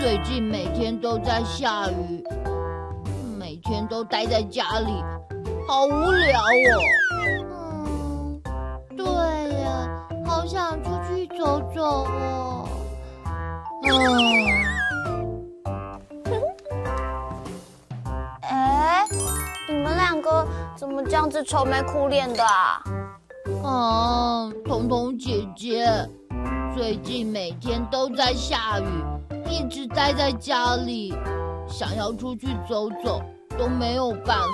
最近每天都在下雨，每天都待在家里，好无聊哦。对呀，好想出去走走哦。你们两个怎么这样子愁眉苦脸的啊？彤彤姐姐，最近每天都在下雨，一直待在家里，想要出去走走都没有办法。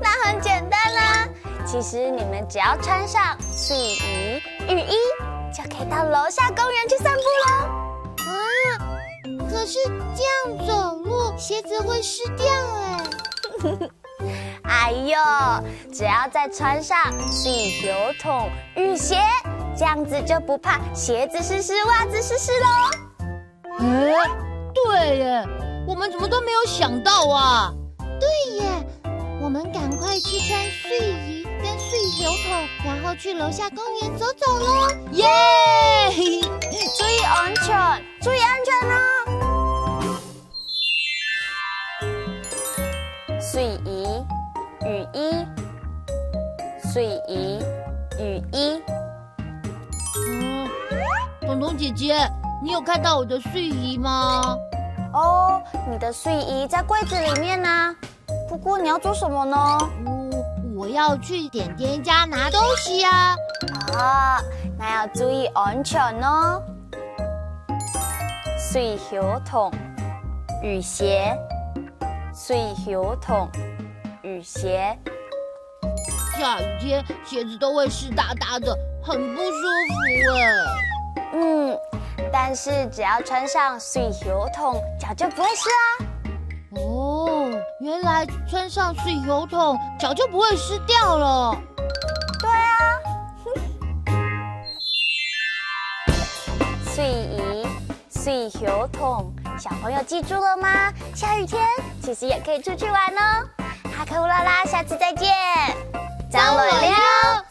那很简单啦，其实你们只要穿上睡衣、雨衣，就可以到楼下公园去散步喽。可是这样走路，鞋子会湿掉哎呦，只要再穿上水球筒、雨鞋，这样子就不怕鞋子湿湿、袜子湿湿喽。对耶，我们怎么都没有想到啊！对耶，我们赶快去穿睡衣跟水球筒，然后去楼下公园走走咯。耶！注意安全，注意安全哦！睡衣、雨衣，睡衣、雨衣。彤彤姐姐，你有看到我的睡衣吗？哦，你的睡衣在柜子里面呢。不过你要做什么呢？我要去点点家拿东西啊。那要注意安全哦。水球筒、雨鞋，水球筒、雨鞋。下雨天鞋子都会湿哒哒的，很不舒服哎。但是只要穿上水球筒，脚就不会湿啊。原来穿上水球筒，脚就不会湿掉了。对啊。睡衣、水球筒，小朋友记住了吗？下雨天其实也可以出去玩哦。哈克乌拉拉，下次再见。张伦了。